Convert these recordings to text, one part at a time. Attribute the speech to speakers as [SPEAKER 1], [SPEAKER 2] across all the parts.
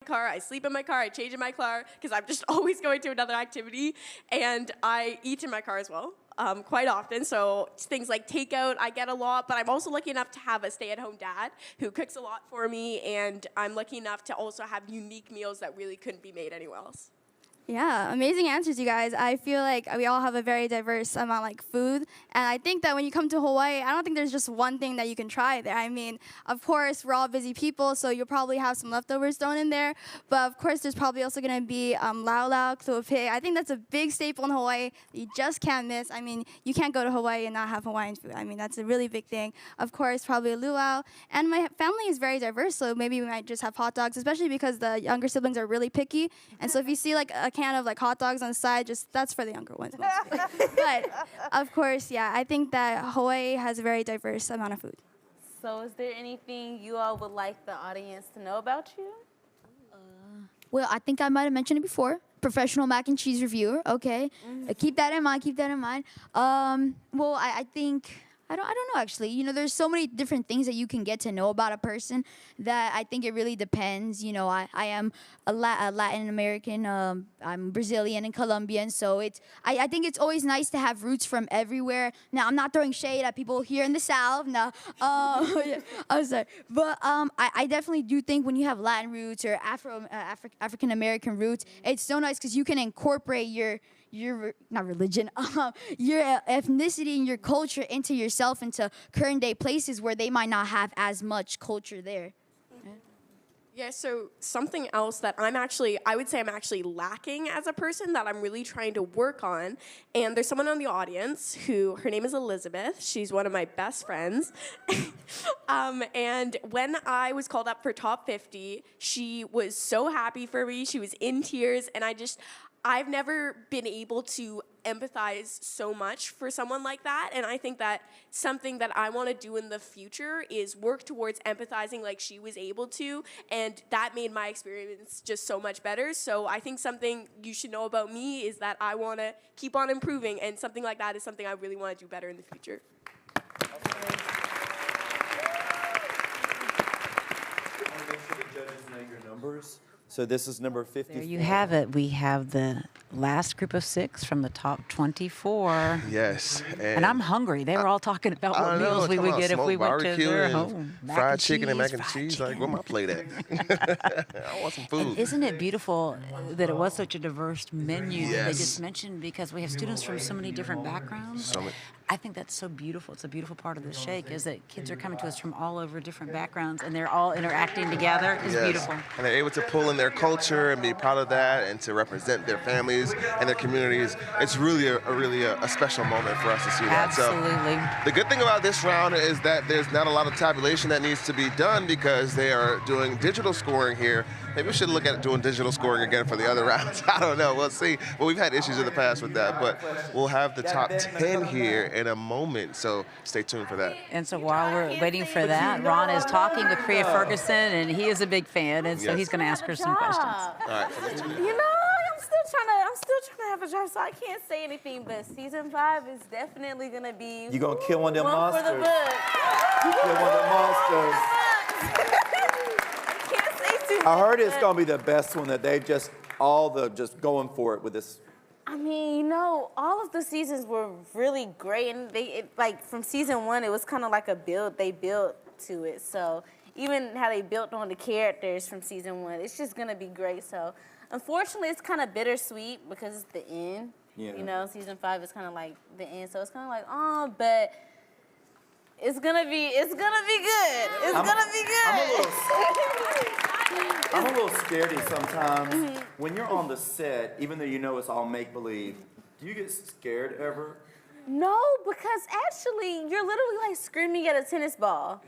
[SPEAKER 1] car, I sleep in my car, I change in my car because I'm just always going to another activity, and I eat in my car as well. Quite often, so things like takeout I get a lot, but I'm also lucky enough to have a stay-at-home dad who cooks a lot for me, and I'm lucky enough to also have unique meals that really couldn't be made anywhere else.
[SPEAKER 2] Yeah, amazing answers, you guys. I feel like we all have a very diverse amount like food, and I think that when you come to Hawaii, I don't think there's just one thing that you can try there. I mean, of course, we're all busy people, so you'll probably have some leftovers thrown in there, but of course, there's probably also gonna be lau lau, kluapē. I think that's a big staple in Hawaii that you just can't miss. I mean, you can't go to Hawaii and not have Hawaiian food. I mean, that's a really big thing. Of course, probably a luau, and my family is very diverse, so maybe we might just have hot dogs, especially because the younger siblings are really picky, and so if you see like a can of like hot dogs on the side, just that's for the younger ones mostly. But of course, yeah, I think that Hawaii has a very diverse amount of food.
[SPEAKER 3] So is there anything you all would like the audience to know about you?
[SPEAKER 4] Well, I think I might have mentioned it before. Professional mac and cheese reviewer. Okay, keep that in mind. Keep that in mind. Well, I think. I don't know actually. You know, there's so many different things that you can get to know about a person that I think it really depends. You know, I am a Latin American. I'm Brazilian and Colombian, so I think it's always nice to have roots from everywhere. Now, I'm not throwing shade at people here in the South. No, yeah, I'm sorry, but I definitely do think when you have Latin roots or African American roots, it's so nice because you can incorporate your not religion, your ethnicity and your culture into yourself, into current day places where they might not have as much culture there.
[SPEAKER 1] Yeah, so something else that I would say I'm actually lacking as a person that I'm really trying to work on, and there's someone on the audience her name is Elizabeth. She's one of my best friends. And when I was called up for top 50, she was so happy for me. She was in tears, and I've never been able to empathize so much for someone like that, and I think that something that I want to do in the future is work towards empathizing like she was able to, and that made my experience just so much better. So I think something you should know about me is that I want to keep on improving, and something like that is something I really want to do better in the future.
[SPEAKER 5] Make sure the judges know your numbers. So this is number 54.
[SPEAKER 6] There you have it. We have the last group of 6 from the top 24.
[SPEAKER 7] Yes.
[SPEAKER 6] And I'm hungry. They were all talking about what meals we would get if we went to their home.
[SPEAKER 7] Fried chicken and mac and cheese. Like, where my plate at? I want some food.
[SPEAKER 6] And isn't it beautiful that it was such a diverse menu that they just mentioned, because we have students from so many different backgrounds. I think that's so beautiful. It's a beautiful part of the Shake is that kids are coming to us from all over different backgrounds, and they're all interacting together. It's beautiful.
[SPEAKER 7] And they're able to pull in their culture and be proud of that, and to represent their families and their communities. It's really a special moment for us to see that.
[SPEAKER 6] Absolutely.
[SPEAKER 7] So the good thing about this round is that there's not a lot of tabulation that needs to be done because they are doing digital scoring here. Maybe we should look at doing digital scoring again for the other rounds. I don't know. We'll see. Well, we've had issues in the past with that, but we'll have the top 10 here in a moment, so stay tuned for that.
[SPEAKER 6] And so while we're waiting for that, Ron is talking with Priya Ferguson, and he is a big fan, and so he's going to ask her some questions.
[SPEAKER 7] All right, so let's do
[SPEAKER 3] You know, I'm still trying to have a job, so I can't say anything, but season 5 is definitely going to be
[SPEAKER 5] You gonna kill one of them
[SPEAKER 3] one
[SPEAKER 5] monsters?
[SPEAKER 3] for the book.
[SPEAKER 5] You kill one of them monsters.
[SPEAKER 3] Can't say too
[SPEAKER 5] I heard
[SPEAKER 3] much,
[SPEAKER 5] it's
[SPEAKER 3] but-
[SPEAKER 5] gonna be the best one, that they just just going for it with this.
[SPEAKER 3] I mean, you know, all of the seasons were really great, and like from season 1, it was kind of like a build. They built to it, so even how they built on the characters from season 1, it's just gonna be great. So, unfortunately, it's kind of bittersweet because it's the end.
[SPEAKER 5] Yeah.
[SPEAKER 3] You know, season 5 is kind of like the end, so it's kind of like, oh, but it's gonna be good. It's gonna be good.
[SPEAKER 5] I'm a little scaredy sometimes. When you're on the set, even though you know it's all make-believe, do you get scared ever?
[SPEAKER 3] No, because actually, you're literally like screaming at a tennis ball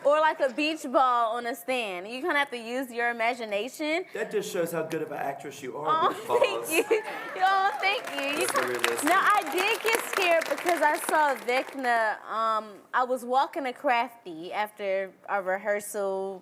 [SPEAKER 3] or like a beach ball on a stand. You kind of have to use your imagination.
[SPEAKER 5] That just shows how good of an actress you are.
[SPEAKER 3] Oh, thank you. Oh, thank you.
[SPEAKER 5] That's so realistic.
[SPEAKER 3] Now, I did get scared because I saw Vecna. I was walking to Crafty after our rehearsal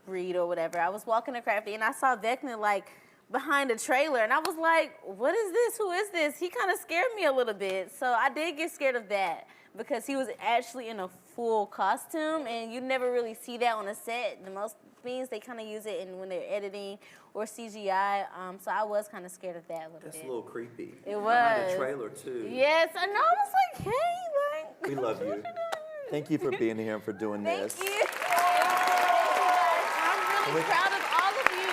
[SPEAKER 3] read or whatever. I was walking to Crafty, and I saw Vecna, like, behind a trailer, and I was like, what is this? Who is this? He kind of scared me a little bit. So I did get scared of that because he was actually in a full costume, and you never really see that on a set. The most means they kind of use it when they're editing or CGI. So I was kind of scared of that a little
[SPEAKER 5] That's
[SPEAKER 3] bit.
[SPEAKER 5] a little creepy.
[SPEAKER 3] It
[SPEAKER 5] Behind
[SPEAKER 3] was.
[SPEAKER 5] the trailer too.
[SPEAKER 3] Yes, I know. I was like, hey, like.
[SPEAKER 5] We love you. Thank you for being here and for doing
[SPEAKER 3] Thank
[SPEAKER 5] this.
[SPEAKER 3] you. I'm really proud of all of you.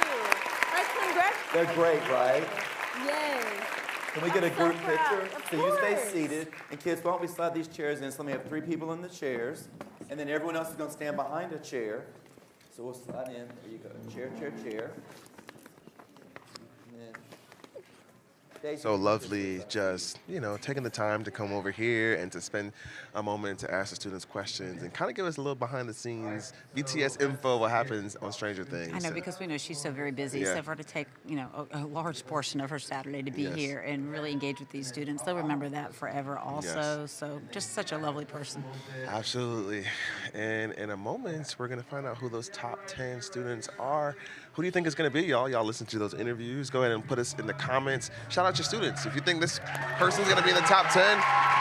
[SPEAKER 3] Like, congrats.
[SPEAKER 5] They're great, right?
[SPEAKER 3] Yes.
[SPEAKER 5] Can we get a
[SPEAKER 3] so
[SPEAKER 5] group
[SPEAKER 3] proud.
[SPEAKER 5] picture?
[SPEAKER 3] Of
[SPEAKER 5] So you stay
[SPEAKER 3] course.
[SPEAKER 5] seated. And kids, why don't we slide these chairs in? So let me have 3 people in the chairs. And then everyone else is going to stand behind a chair. So we'll slide in. There you go. Chair, chair, chair. And then Daisy,
[SPEAKER 7] So lovely, just, you know, taking the time to come over here and to spend a moment to ask the students questions and kind of give us a little behind the scenes BTS info, what happens on Stranger Things.
[SPEAKER 6] I know, because we know she's so very busy.
[SPEAKER 7] Yeah.
[SPEAKER 6] So for her to take, you know, a large portion of her Saturday to be
[SPEAKER 7] Yes.
[SPEAKER 6] here and really engage with these students, they'll remember that forever also.
[SPEAKER 7] Yes.
[SPEAKER 6] So just such a lovely person.
[SPEAKER 7] Absolutely. And in a moment, we're going to find out who those top 10 students are. Who do you think is going to be, y'all? Y'all listen to those interviews. Go ahead and put us in the comments. Shout out your students. If you think this person's going to be in the top 10,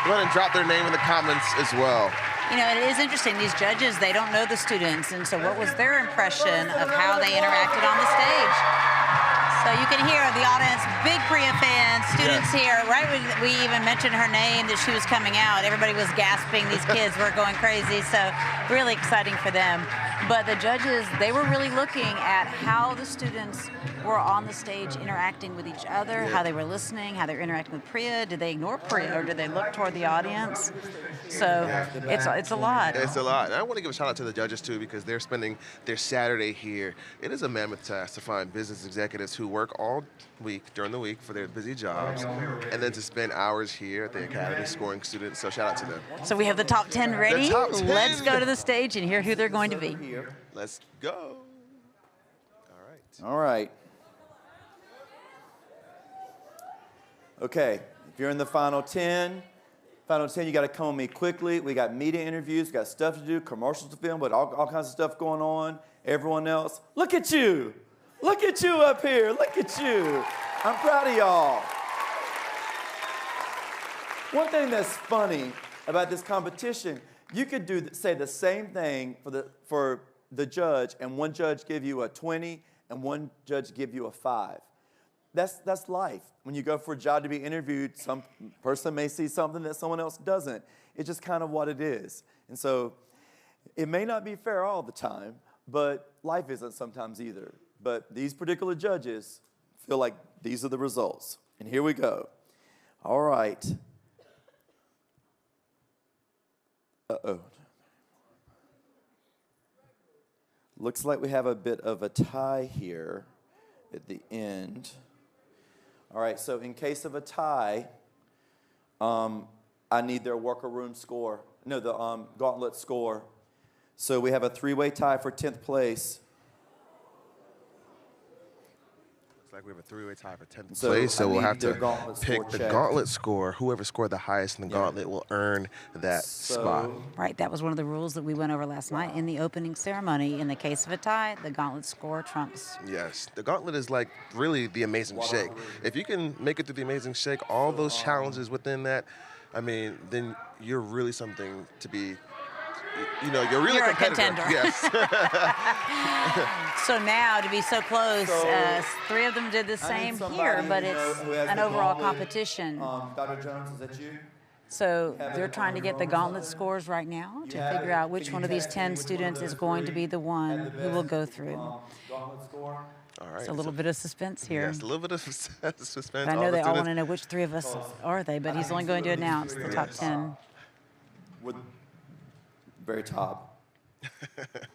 [SPEAKER 7] go ahead and drop their name in the comments as well.
[SPEAKER 6] You know, it is interesting. These judges, they don't know the students. And so what was their impression of how they interacted on the stage? So you can hear the audience, big Priya fans, students here. Right when we even mentioned her name, that she was coming out, everybody was gasping. These kids were going crazy. So really exciting for them. But the judges, they were really looking at how the students were on the stage interacting with each other, how they were listening, how they were interacting with Priya. Did they ignore Priya or did they look toward the audience? So it's a lot.
[SPEAKER 7] It's a lot. And I want to give a shout out to the judges too, because they're spending their Saturday here. It is a mammoth task to find business executives who work all week during the week for their busy jobs, and then to spend hours here at the academy scoring students. So shout out to them.
[SPEAKER 6] So we have the top 10 ready.
[SPEAKER 7] top 10.
[SPEAKER 6] Let's go to the stage and hear who they're going to be.
[SPEAKER 7] Let's go. All right.
[SPEAKER 5] All right. Okay, if you're in the final 10, you got to come with me quickly. We got media interviews, got stuff to do, commercials to film, but all kinds of stuff going on. Everyone else, look at you. Look at you up here. Look at you. I'm proud of y'all. One thing that's funny about this competition, you could say the same thing for the judge, and one judge give you a 20, and one judge give you a 5. That's life. When you go for a job to be interviewed, some person may see something that someone else doesn't. It's just kind of what it is. And so it may not be fair all the time, but life isn't sometimes either. But these particular judges feel like these are the results. And here we go. All right. Uh-oh. Looks like we have a bit of a tie here at the end. All right, so in case of a tie, I need their worker room score. No, the gauntlet score. So we have a 3-way tie for 10th place.
[SPEAKER 7] Looks like we have a 3-way tie for 10th
[SPEAKER 5] So
[SPEAKER 7] place, so
[SPEAKER 5] I
[SPEAKER 7] we'll
[SPEAKER 5] need
[SPEAKER 7] have
[SPEAKER 5] their
[SPEAKER 7] to
[SPEAKER 5] gauntlet
[SPEAKER 7] pick
[SPEAKER 5] score
[SPEAKER 7] the
[SPEAKER 5] checked.
[SPEAKER 7] gauntlet score. Whoever scored the highest in the gauntlet will earn that spot.
[SPEAKER 6] Right, that was one of the rules that we went over last night in the opening ceremony. In the case of a tie, the gauntlet score trumps.
[SPEAKER 7] Yes, the gauntlet is like really the amazing shake. If you can make it through the amazing shake, all those challenges within that, I mean, then you're really something to be, you know, you're really
[SPEAKER 6] You're a
[SPEAKER 7] competitive.
[SPEAKER 6] contender.
[SPEAKER 7] Yes.
[SPEAKER 6] So now to be so close, 3 of them did the
[SPEAKER 5] I need
[SPEAKER 6] same
[SPEAKER 5] somebody
[SPEAKER 6] here, but
[SPEAKER 5] who
[SPEAKER 6] it's
[SPEAKER 5] who has
[SPEAKER 6] an
[SPEAKER 5] the
[SPEAKER 6] overall
[SPEAKER 5] gauntlet.
[SPEAKER 6] competition.
[SPEAKER 5] Dr. Jones, is that you?
[SPEAKER 6] So they're trying to get the gauntlet scores right now to figure out which one of these 10 students is going to be the one who will go through.
[SPEAKER 5] Gauntlet score.
[SPEAKER 7] All right.
[SPEAKER 6] It's a little bit of suspense here.
[SPEAKER 7] Yes, a little bit of suspense.
[SPEAKER 6] But I know they all want to know which 3 of us are they, but he's only going to announce the top 10.
[SPEAKER 5] With very top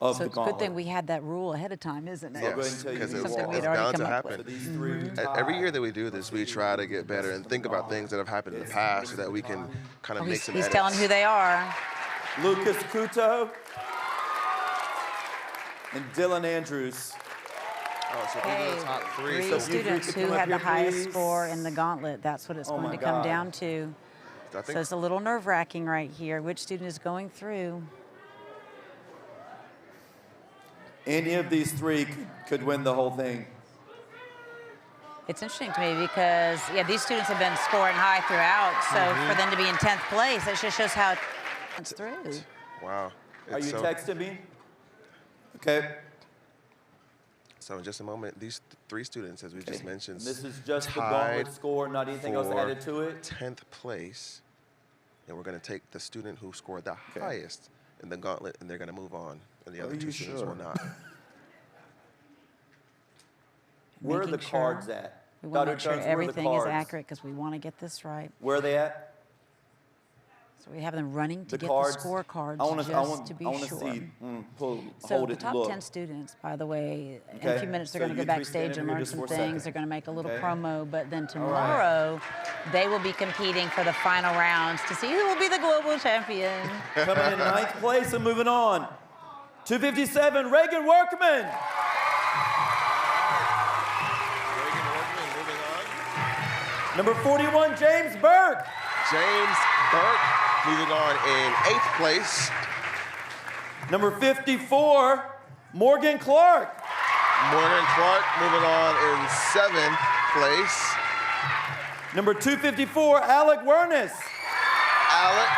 [SPEAKER 5] of
[SPEAKER 6] So
[SPEAKER 5] the
[SPEAKER 6] it's a
[SPEAKER 5] gauntlet.
[SPEAKER 6] good thing we had that rule ahead of time, isn't it?
[SPEAKER 5] I'll go ahead and
[SPEAKER 7] Yes,
[SPEAKER 5] tell you
[SPEAKER 7] because
[SPEAKER 5] who
[SPEAKER 7] it's,
[SPEAKER 5] you
[SPEAKER 6] Something
[SPEAKER 5] are.
[SPEAKER 6] we'd
[SPEAKER 7] it's
[SPEAKER 6] already
[SPEAKER 7] bound
[SPEAKER 6] come
[SPEAKER 7] to
[SPEAKER 6] up with.
[SPEAKER 5] So
[SPEAKER 7] happen.
[SPEAKER 5] these 3
[SPEAKER 7] Every year that we do this, we try to get better and think about things that have happened in the past so that we can kind of make some
[SPEAKER 6] He's
[SPEAKER 7] edits.
[SPEAKER 6] telling who they are.
[SPEAKER 5] Lucas Couto and Dylan Andrews.
[SPEAKER 7] Oh, so these are the top 3.
[SPEAKER 6] 3
[SPEAKER 7] So
[SPEAKER 5] you three
[SPEAKER 6] students
[SPEAKER 5] could
[SPEAKER 6] who
[SPEAKER 5] come up
[SPEAKER 6] had the
[SPEAKER 5] here,
[SPEAKER 6] highest
[SPEAKER 5] please.
[SPEAKER 6] score in the gauntlet. That's what it's
[SPEAKER 5] Oh
[SPEAKER 6] going
[SPEAKER 5] my
[SPEAKER 6] to come
[SPEAKER 5] God.
[SPEAKER 6] down to.
[SPEAKER 7] I
[SPEAKER 6] So
[SPEAKER 7] think
[SPEAKER 6] it's a little nerve-wracking right here. Which student is going through?
[SPEAKER 5] Any of these 3 could win the whole thing.
[SPEAKER 6] It's interesting to me because, these students have been scoring high throughout. So for them to be in 10th place, it just shows how it's through.
[SPEAKER 7] wow.
[SPEAKER 5] Are
[SPEAKER 7] It's
[SPEAKER 5] you
[SPEAKER 7] so-
[SPEAKER 5] texting me? Okay.
[SPEAKER 7] So in just a moment, these three students, as we just mentioned,
[SPEAKER 5] This is just the
[SPEAKER 7] tied
[SPEAKER 5] gauntlet score, not anything else
[SPEAKER 7] for
[SPEAKER 5] added to it.
[SPEAKER 7] 10th place. And we're going to take the student who scored the highest in the gauntlet, and they're going to move on, and the other two students will not.
[SPEAKER 5] Where are the
[SPEAKER 6] Making sure-
[SPEAKER 5] cards at?
[SPEAKER 6] We want to
[SPEAKER 5] Dr.
[SPEAKER 6] make sure
[SPEAKER 5] Jones, where are the
[SPEAKER 6] everything is
[SPEAKER 5] cards?
[SPEAKER 6] accurate because we want to get this right.
[SPEAKER 5] Where are they at?
[SPEAKER 6] So we have them running to
[SPEAKER 5] The
[SPEAKER 6] get
[SPEAKER 5] cards?
[SPEAKER 6] the scorecards
[SPEAKER 5] I want
[SPEAKER 6] just to be
[SPEAKER 5] to
[SPEAKER 6] sure.
[SPEAKER 5] see. Pull,
[SPEAKER 6] So
[SPEAKER 5] hold
[SPEAKER 6] the
[SPEAKER 5] it,
[SPEAKER 6] top
[SPEAKER 5] look.
[SPEAKER 6] 10 students, by the way, in
[SPEAKER 5] Okay.
[SPEAKER 6] a few minutes they're
[SPEAKER 5] So
[SPEAKER 6] going to
[SPEAKER 5] you
[SPEAKER 6] go
[SPEAKER 5] three stand
[SPEAKER 6] backstage
[SPEAKER 5] over
[SPEAKER 6] and
[SPEAKER 5] here
[SPEAKER 6] learn
[SPEAKER 5] just
[SPEAKER 6] some
[SPEAKER 5] for a
[SPEAKER 6] things.
[SPEAKER 5] second.
[SPEAKER 6] They're going to make a little
[SPEAKER 5] Okay.
[SPEAKER 6] promo, but then
[SPEAKER 5] right.
[SPEAKER 6] tomorrow they will be competing for the final rounds to see who will be the global champion.
[SPEAKER 5] Coming in 9th place and moving on. 257, Reagan Workman.
[SPEAKER 7] Moving on.
[SPEAKER 5] Number 41, James Burke.
[SPEAKER 7] James Burke moving on in 8th place.
[SPEAKER 5] Number 54, Morgan Clark.
[SPEAKER 7] Morgan Clark moving on in 7th place.
[SPEAKER 5] Number 254, Alec Wernes.
[SPEAKER 7] Alec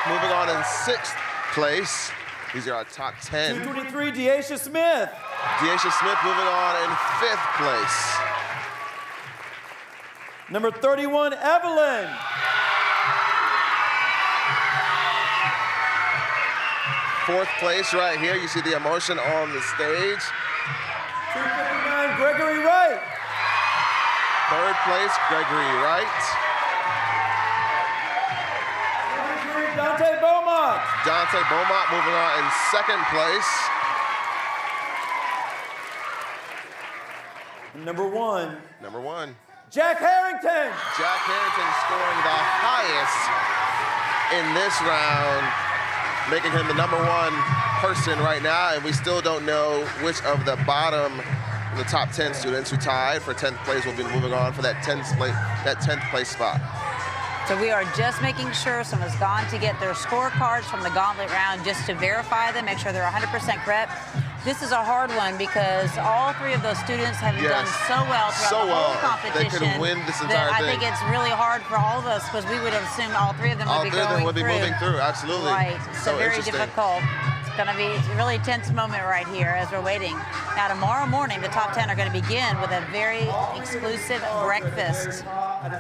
[SPEAKER 7] moving on in 6th place. These are our top 10.
[SPEAKER 5] 223, Deasia Smith.
[SPEAKER 7] Deasia Smith moving on in 5th place.
[SPEAKER 5] Number 31, Evelyn.
[SPEAKER 7] Fourth place right here. You see the emotion on the stage.
[SPEAKER 5] 259, Gregory Wright.
[SPEAKER 7] Third place, Gregory Wright.
[SPEAKER 5] Dante Beaumont.
[SPEAKER 7] Dante Beaumont moving on in 2nd place.
[SPEAKER 5] Number 1,
[SPEAKER 7] Number 1.
[SPEAKER 5] Jack Harrington.
[SPEAKER 7] Jack Harrington scoring the highest in this round, making him the number 1 person right now, and we still don't know which of the bottom, the top 10 students who tied for 10th place will be moving on for that 10th place spot.
[SPEAKER 6] So we are just making sure someone's gone to get their scorecards from the gauntlet round just to verify them, make sure they're 100% correct. This is a hard one because all 3 of those students have done so well throughout the whole competition.
[SPEAKER 7] They could win this entire
[SPEAKER 6] that I
[SPEAKER 7] thing.
[SPEAKER 6] think it's really hard for all of us because we would have assumed all 3 of them would be going through.
[SPEAKER 7] All 3 of them would be moving through, absolutely.
[SPEAKER 6] Right, so very
[SPEAKER 7] interesting.
[SPEAKER 6] difficult. It's going to be a really tense moment right here as we're waiting. Now tomorrow morning, the top 10 are going to begin with a very exclusive breakfast.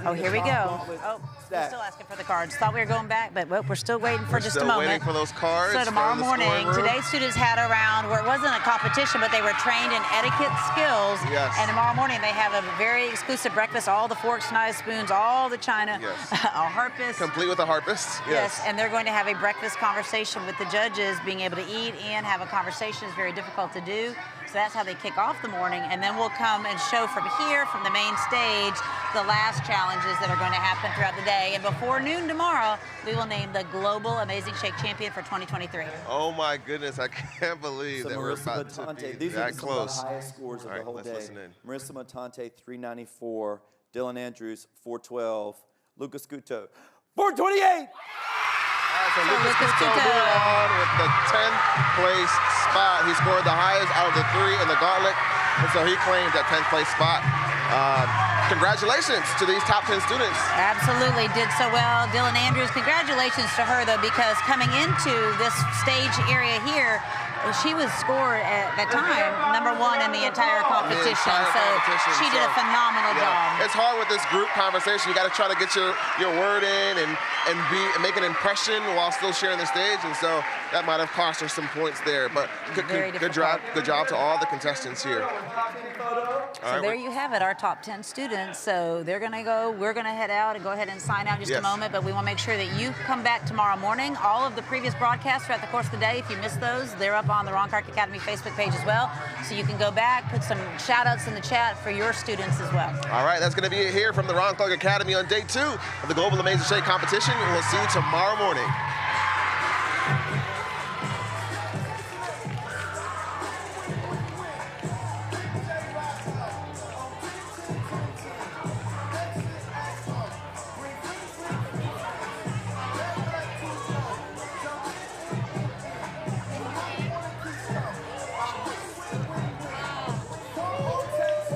[SPEAKER 6] Oh, here we go. Oh, we're still asking for the cards. Thought we were going back, but well, we're still waiting for just a moment.
[SPEAKER 7] Waiting for those cards.
[SPEAKER 6] So tomorrow
[SPEAKER 7] from the
[SPEAKER 6] morning,
[SPEAKER 7] scoring room.
[SPEAKER 6] today's students had a round where it wasn't a competition, but they were trained in etiquette skills.
[SPEAKER 7] Yes.
[SPEAKER 6] And tomorrow morning, they have a very exclusive breakfast, all the forks, knives, spoons, all the china,
[SPEAKER 7] Yes.
[SPEAKER 6] a harpist.
[SPEAKER 7] Complete with a harpist.
[SPEAKER 6] Yes, and they're going to have a breakfast conversation with the judges. Being able to eat and have a conversation is very difficult to do. So that's how they kick off the morning. And then we'll come and show from here, from the main stage, the last challenges that are going to happen throughout the day. And before noon tomorrow, we will name the Global Amazing Shake Champion for 2023.
[SPEAKER 7] Oh my goodness, I can't believe that we're
[SPEAKER 5] Marissa
[SPEAKER 7] about to
[SPEAKER 5] Matante.
[SPEAKER 7] be
[SPEAKER 5] These are
[SPEAKER 7] that
[SPEAKER 5] some of
[SPEAKER 7] close.
[SPEAKER 5] the highest scores of
[SPEAKER 7] All
[SPEAKER 5] the
[SPEAKER 7] right,
[SPEAKER 5] whole
[SPEAKER 7] let's
[SPEAKER 5] day.
[SPEAKER 7] listen in.
[SPEAKER 5] Marissa Matante, 394. Dylan Andrews, 412. Lucas Guto, 428.
[SPEAKER 7] So Lucas Couto moving on with the 10th place spot. He scored the highest out of the 3 in the gauntlet, and so he claimed that 10th place spot. Congratulations to these top 10 students.
[SPEAKER 6] Absolutely, did so well. Dylan Andrews, congratulations to her, though, because coming into this stage area here, she was scored at that time #1 in the entire competition. She did a phenomenal job.
[SPEAKER 7] It's hard with this group conversation. You got to try to get your word in and make an impression while still sharing the stage, and so that might have cost her some points there. But good job to all the contestants here.
[SPEAKER 6] So there you have it, our top 10 students. So they're going to go, we're going to head out and go ahead and sign out in just a moment, but we want to make sure that you come back tomorrow morning. All of the previous broadcasts throughout the course of the day, if you missed those, they're up on the Ron Clark Academy Facebook page as well. So you can go back, put some shout outs in the chat for your students as well.
[SPEAKER 7] All right, that's going to be it here from the Ron Clark Academy on day 2 of the Global Amazing Shake competition. We'll see you tomorrow morning.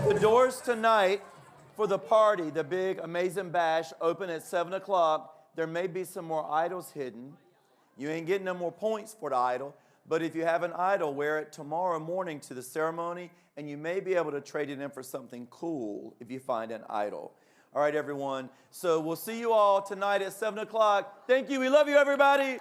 [SPEAKER 5] The doors tonight for the party, the big Amazing Bash, open at 7 o'clock. There may be some more idols hidden. You ain't getting no more points for the idol. But if you have an idol, wear it tomorrow morning to the ceremony, and you may be able to trade it in for something cool if you find an idol. All right, everyone. So we'll see you all tonight at 7 o'clock. Thank you. We love you, everybody.